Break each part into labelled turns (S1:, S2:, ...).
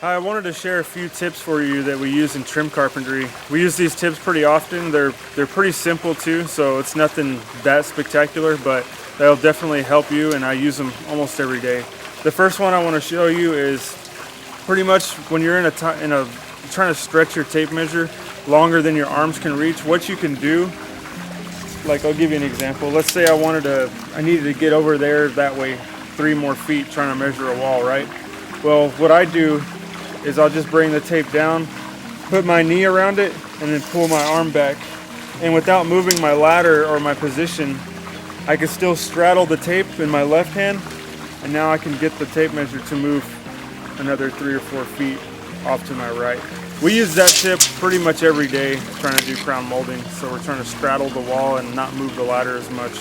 S1: Hi, I wanted to share a few tips for you that we use in trim carpentry. We use these tips pretty often. They're pretty simple too, so it's nothing that spectacular, but they'll definitely help you, and I use them almost every day. The first one I want to show you is pretty much when you're trying to stretch your tape measure longer than your arms can reach. What you can do, like I'll give you an example. Let's say I needed to get over there that way 3 more feet trying to measure a wall, right? Well, what I do is I'll just bring the tape down, put my knee around it, and then pull my arm back. And without moving my ladder or my position, I can still straddle the tape in my left hand, and now I can get the tape measure to move another 3 or 4 feet off to my right. We use that tip pretty much every day trying to do crown molding, so we're trying to straddle the wall and not move the ladder as much.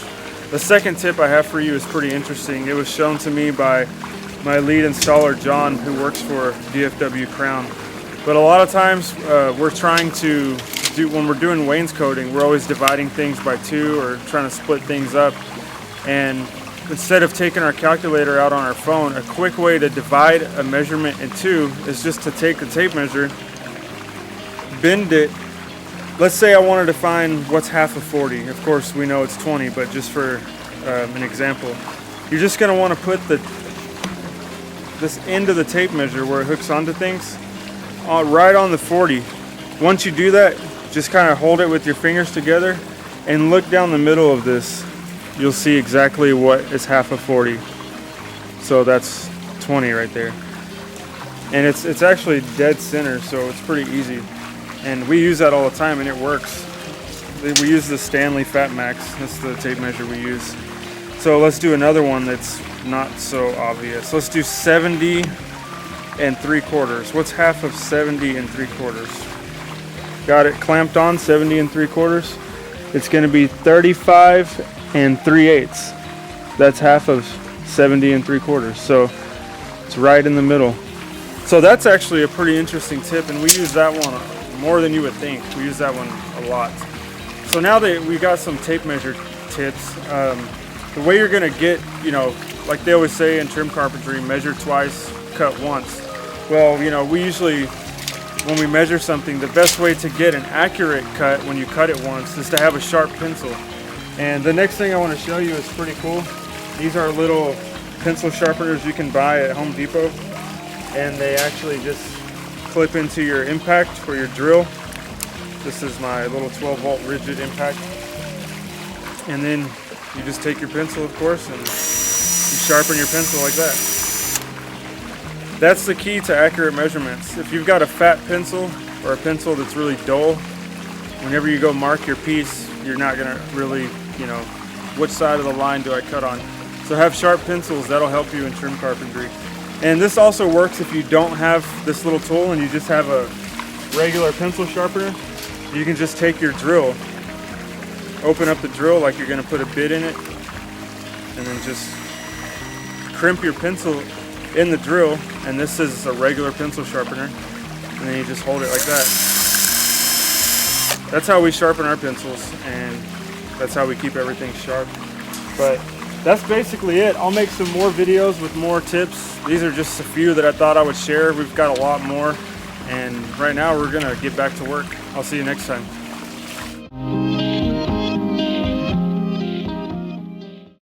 S1: The second tip I have for you is pretty interesting. It was shown to me by my lead installer John, who works for DFW Crown. But a lot of times we're trying to when we're doing wainscoting, we're always dividing things by 2 or trying to split things up. And instead of taking our calculator out on our phone, a quick way to divide a measurement in 2 is just to take the tape measure, bend it. Let's say I wanted to find what's half of 40. Of course we know it's 20, but just for an example, you're just going to want to put this end of the tape measure where it hooks onto things right on the 40. Once you do that, just kind of hold it with your fingers together and look down the middle of this. You'll see exactly what is half of 40. So that's 20 right there. And it's actually dead center, so it's pretty easy. And we use that all the time and it works. We use the Stanley Fat Max. That's the tape measure we use. So let's do another one that's not so obvious. Let's do 70 3/4. What's half of 70 3/4? Got it clamped on, 70 3/4. It's going to be 35 3/8. That's half of 70 3/4. So it's right in the middle. So that's actually a pretty interesting tip, and we use that one more than you would think. We use that one a lot. So now that we got some tape measure tips, the way you're going to get, like they always say in trim carpentry, measure twice, cut once. Well, we usually, when we measure something, the best way to get an accurate cut when you cut it once is to have a sharp pencil. And the next thing I want to show you is pretty cool. These are little pencil sharpeners you can buy at Home Depot, and they actually just clip into your impact for your drill. This is my little 12-volt rigid impact. And then you just take your pencil, of course, and you sharpen your pencil like that. That's the key to accurate measurements. If you've got a fat pencil or a pencil that's really dull, whenever you go mark your piece, you're not going to really, which side of the line do I cut on? So have sharp pencils. That'll help you in trim carpentry. And this also works if you don't have this little tool and you just have a regular pencil sharpener. You can just take your drill, open up the drill like you're going to put a bit in it, and then just crimp your pencil in the drill. And this is a regular pencil sharpener, and then you just hold it like that. That's how we sharpen our pencils, and that's how we keep everything sharp. But that's basically it. I'll make some more videos with more tips. These are just a few that I thought I would share. We've got a lot more, and right now we're gonna get back to work. I'll see you next time.